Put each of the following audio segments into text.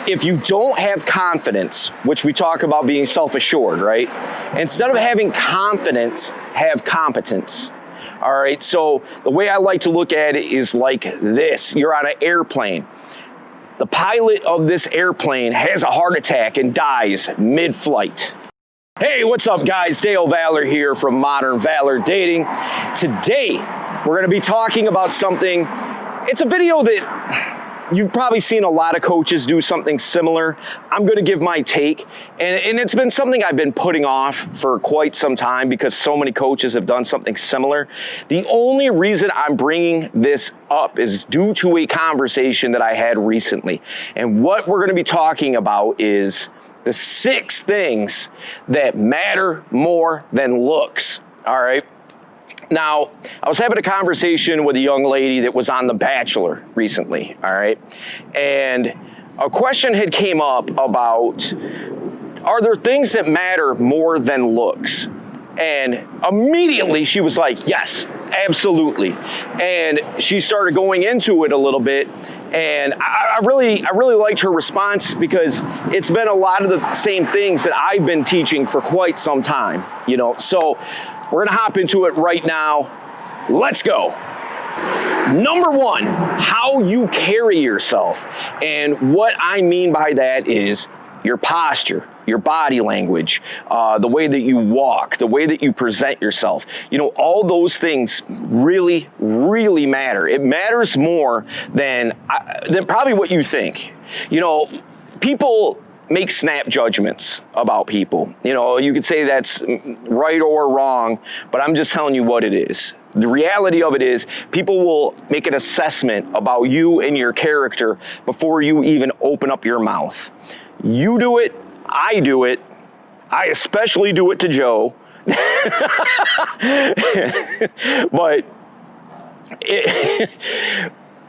if you don't have confidence, which we talk about being self-assured, right? Instead of having confidence, have competence. All right, so the way I like to look at it is like this. You're on an airplane. The pilot of this airplane has a heart attack and dies mid-flight. Hey, what's up, guys? Dale Valor here from Modern Valor Dating. Today, we're going to be talking about something. It's a video that you've probably seen a lot of coaches do something similar. I'm going to give my take, and it's been something I've been putting off for quite some time because so many coaches have done something similar. The only reason I'm bringing this up is due to a conversation that I had recently. And what we're going to be talking about is the 6 things that matter more than looks. All right. Now, I was having a conversation with a young lady that was on The Bachelor recently, all right? And a question had came up about, are there things that matter more than looks? And immediately she was like, yes, absolutely. And she started going into it a little bit. And I really liked her response because it's been a lot of the same things that I've been teaching for quite some time, you know? So we're gonna hop into it right now. Let's go. Number 1, how you carry yourself. And what I mean by that is your posture, your body language, the way that you walk, the way that you present yourself. You know, all those things really, really matter. It matters more than probably what you think. You know, people make snap judgments about people. You know, you could say that's right or wrong, but I'm just telling you what it is. The reality of it is people will make an assessment about you and your character before you even open up your mouth. You do it, I do it, I especially do it to Joe. But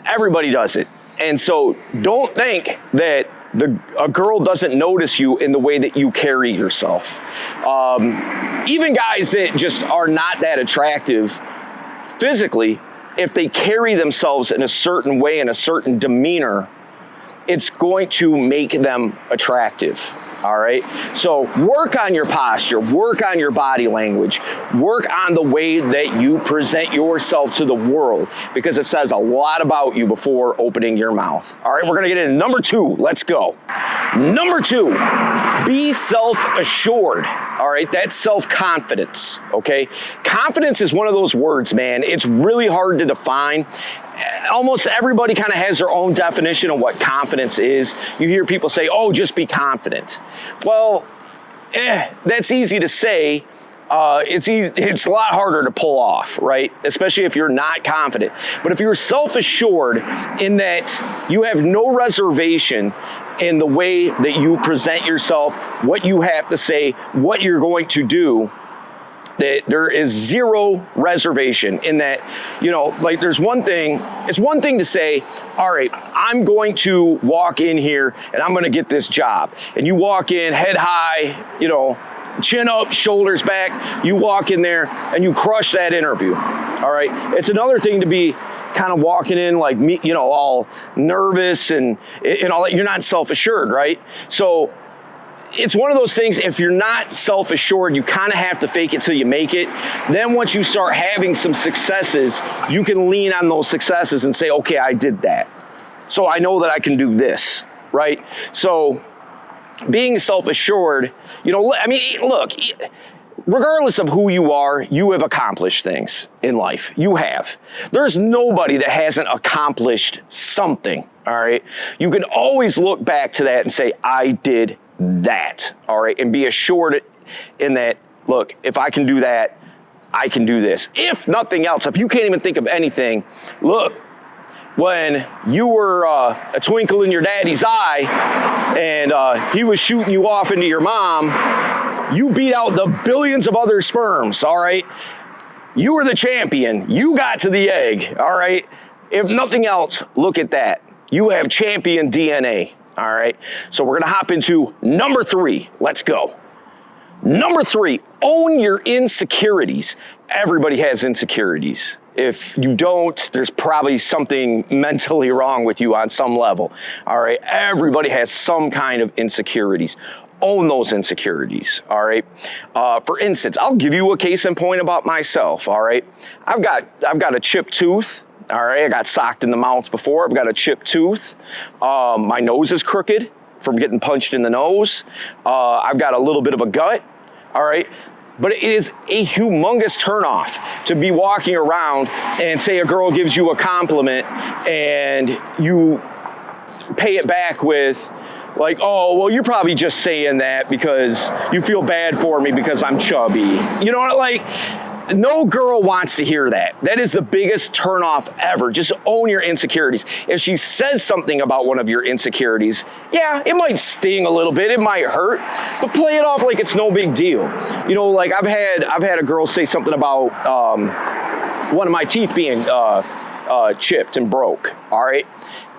everybody does it. And so don't think that a girl doesn't notice you in the way that you carry yourself. Even guys that just are not that attractive physically, if they carry themselves in a certain way, in a certain demeanor, it's going to make them attractive. All right. So work on your posture, work on your body language, work on the way that you present yourself to the world, because it says a lot about you before opening your mouth. All right. We're going to get into number 2. Let's go. Number 2, be self-assured. All right. That's self-confidence. Okay. Confidence is one of those words, man. It's really hard to define. Almost everybody kind of has their own definition of what confidence is. You hear people say, oh, just be confident. Well, that's easy to say. It's a lot harder to pull off, right? Especially if you're not confident. But if you're self-assured in that you have no reservation in the way that you present yourself, what you have to say, what you're going to do, that there is zero reservation in that, you know, like it's one thing to say, all right, I'm going to walk in here and I'm going to get this job. And you walk in head high, you know, chin up, shoulders back, you walk in there and you crush that interview. All right. It's another thing to be kind of walking in like me, you know, all nervous and all that. You're not self-assured, right? So it's one of those things, if you're not self-assured, you kind of have to fake it till you make it. Then once you start having some successes, you can lean on those successes and say, okay, I did that. So I know that I can do this, right? So being self-assured, you know, I mean, look, regardless of who you are, you have accomplished things in life. You have. There's nobody that hasn't accomplished something, all right? You can always look back to that and say, I did that, all right, and be assured in that, look, if I can do that, I can do this. If nothing else, if you can't even think of anything, look, when you were a twinkle in your daddy's eye and he was shooting you off into your mom, you beat out the billions of other sperms, all right? You were the champion. You got to the egg, all right? If nothing else, look at that. You have champion DNA. All right, so we're going to hop into number 3. Let's go. Number 3, own your insecurities. Everybody has insecurities. If you don't, there's probably something mentally wrong with you on some level. All right. Everybody has some kind of insecurities. Own those insecurities. All right. For instance, I'll give you a case in point about myself. All right. I've got a chipped tooth. All right. I got socked in the mouth before. I've got a chipped tooth. My nose is crooked from getting punched in the nose. I've got a little bit of a gut. All right. But it is a humongous turnoff to be walking around and say a girl gives you a compliment and you pay it back with like, oh, well, you're probably just saying that because you feel bad for me because I'm chubby. You know, like, no girl wants to hear that. That is the biggest turnoff ever. Just own your insecurities. If she says something about one of your insecurities, yeah, it might sting a little bit, it might hurt, but play it off like it's no big deal. You know, like I've had a girl say something about one of my teeth being chipped and broke. All right,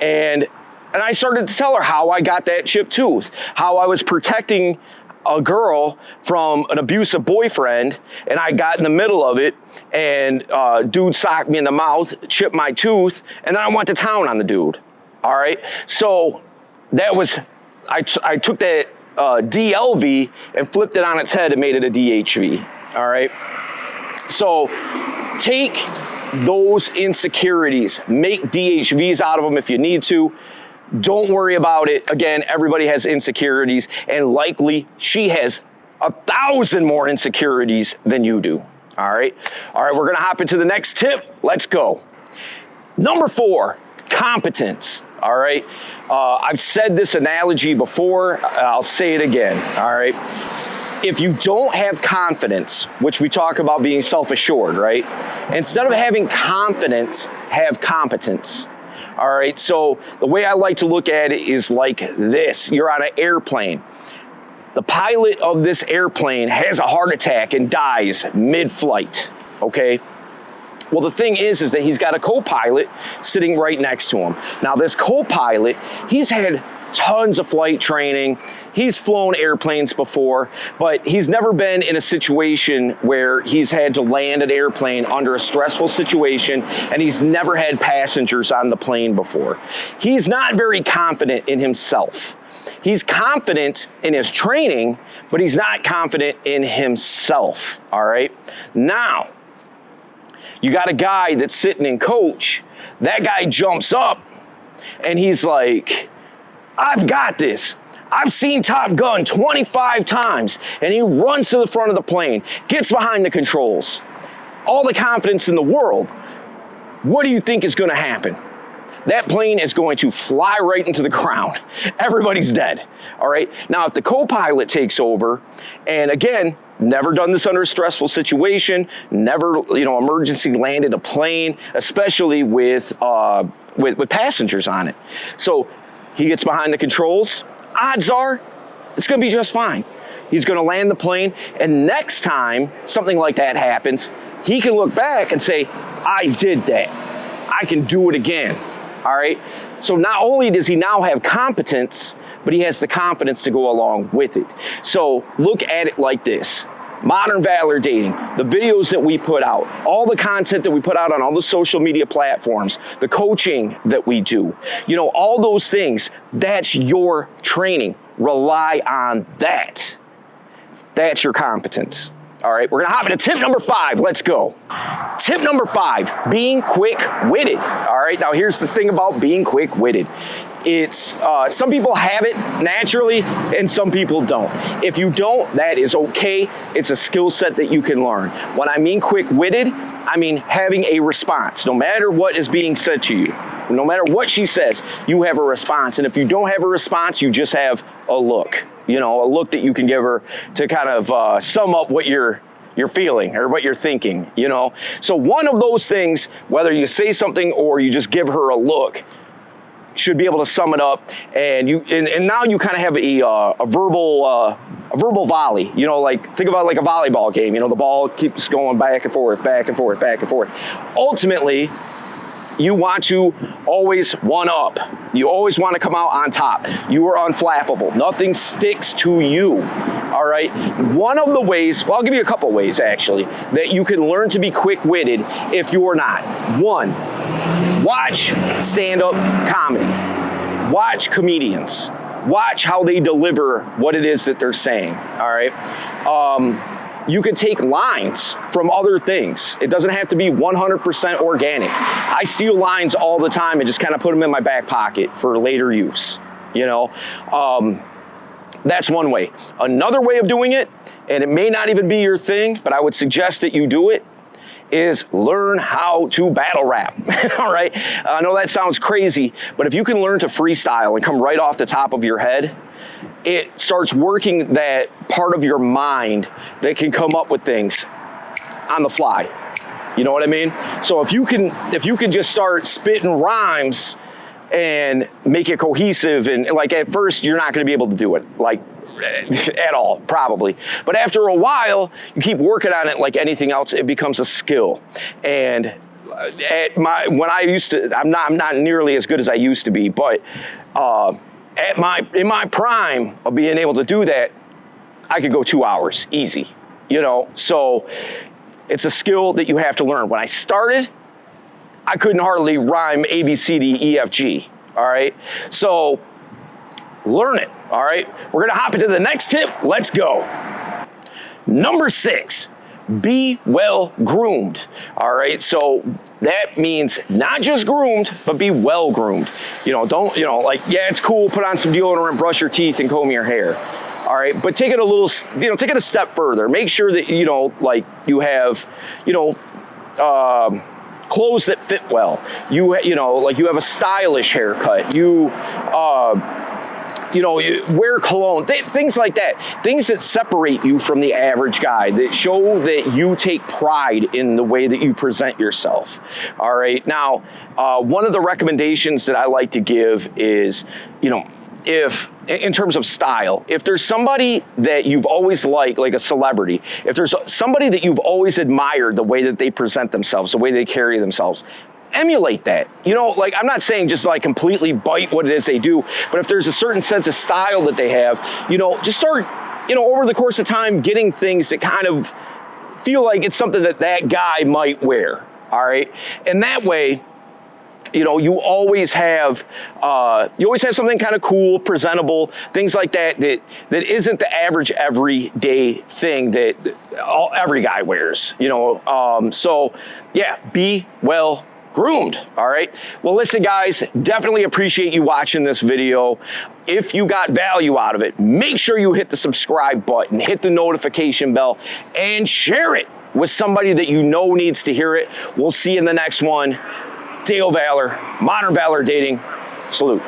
and I started to tell her how I got that chipped tooth, how I was protecting a girl from an abusive boyfriend, and I got in the middle of it, and dude socked me in the mouth, chipped my tooth, and then I went to town on the dude. All right, so that was, I took that DLV and flipped it on its head and made it a DHV. All right, so take those insecurities, make DHVs out of them if you need to. Don't worry about it. Again, everybody has insecurities, and likely she has 1,000 more insecurities than you do. All right, we're gonna hop into the next tip. Let's go. Number 4, competence. All right, I've said this analogy before. I'll say it again. All right, if you don't have confidence, which we talk about being self-assured, right? Instead of having confidence, have competence. All right, so the way I like to look at it is like this. You're on an airplane. The pilot of this airplane has a heart attack and dies mid-flight, okay? Well, the thing is that he's got a co-pilot sitting right next to him. Now, this co-pilot, he's had tons of flight training. He's flown airplanes before, but he's never been in a situation where he's had to land an airplane under a stressful situation, and he's never had passengers on the plane before. He's not very confident in himself. He's confident in his training, but he's not confident in himself, all right? Now, you got a guy that's sitting in coach. That guy jumps up, and he's like, I've got this. I've seen Top Gun 25 times. And he runs to the front of the plane, gets behind the controls. All the confidence in the world. What do you think is going to happen? That plane is going to fly right into the ground. Everybody's dead. All right. Now, if the co-pilot takes over, and again, never done this under a stressful situation, never, emergency landed a plane, especially with passengers on it. So he gets behind the controls. Odds are it's going to be just fine. He's going to land the plane, and next time something like that happens, he can look back and say, I did that. I can do it again. All right? So not only does he now have competence, but he has the confidence to go along with it. So look at it like this. Modern Valor Dating, the videos that we put out, all the content that we put out on all the social media platforms, the coaching that we do, all those things, that's your training. Rely on that. That's your competence. All right, we're gonna hop into tip number 5. Let's go. Tip number 5, being quick-witted. All right, now here's the thing about being quick-witted. It's, some people have it naturally and some people don't. If you don't, that is okay. It's a skill set that you can learn. When I mean quick-witted, I mean having a response. No matter what is being said to you, no matter what she says, you have a response. And if you don't have a response, you just have a look. A look that you can give her to kind of sum up what you're feeling or what you're thinking, So one of those things, whether you say something or you just give her a look, should be able to sum it up. And now you kind of have a verbal volley. Like think about like a volleyball game. The ball keeps going back and forth, back and forth, back and forth. Ultimately, You want to always one up. You always want to come out on top. You are unflappable. Nothing sticks to you. All right. One of the ways, well, I'll give you a couple ways actually, that you can learn to be quick-witted if you're not. One, watch stand-up comedy. Watch comedians. Watch how they deliver what it is that they're saying. All right. You can take lines from other things. It doesn't have to be 100% organic. I steal lines all the time and just kind of put them in my back pocket for later use. You know, that's one way. Another way of doing it, and it may not even be your thing, but I would suggest that you do it, is learn how to battle rap. All right. I know that sounds crazy, but if you can learn to freestyle and come right off the top of your head, it starts working that part of your mind that can come up with things on the fly. You know what I mean? So if you can just start spitting rhymes and make it cohesive, and like at first you're not going to be able to do it like at all, probably. But after a while, you keep working on it like anything else, it becomes a skill. And I'm not nearly as good as I used to be, but in my prime of being able to do that, I could go 2 hours easy, you know. So it's a skill that you have to learn. When I started, I couldn't hardly rhyme A, B, C, D, E, F, G. All right. So learn it. All right. We're going to hop into the next tip. Let's go. Number 6. Be well groomed. All right. So that means not just groomed, but be well groomed. You know, don't, you know, like, yeah, it's cool. Put on some deodorant, brush your teeth, and comb your hair. All right. But take it a little, you know, take it a step further. Make sure that, you know, like you have, you know, clothes that fit well. You know, like you have a stylish haircut. You know, you wear cologne, things like that. Things that separate you from the average guy, that show that you take pride in the way that you present yourself. All right. Now, one of the recommendations that I like to give is, you know, if in terms of style, if there's somebody that you've always liked, like a celebrity, if there's somebody that you've always admired the way that they present themselves, the way they carry themselves, emulate that. You know, like I'm not saying just like completely bite what it is they do, but if there's a certain sense of style that they have, you know, just start, you know, over the course of time getting things that kind of feel like it's something that that guy might wear. All right. And that way, you know, you always have something kind of cool, presentable, things like that isn't the average everyday thing that every guy wears, you know. So yeah, be well groomed. All right. Well, listen, guys, definitely appreciate you watching this video. If you got value out of it, make sure you hit the subscribe button, hit the notification bell, and share it with somebody that you know needs to hear it. We'll see you in the next one. Dale Valor, Modern Valor Dating. Salute.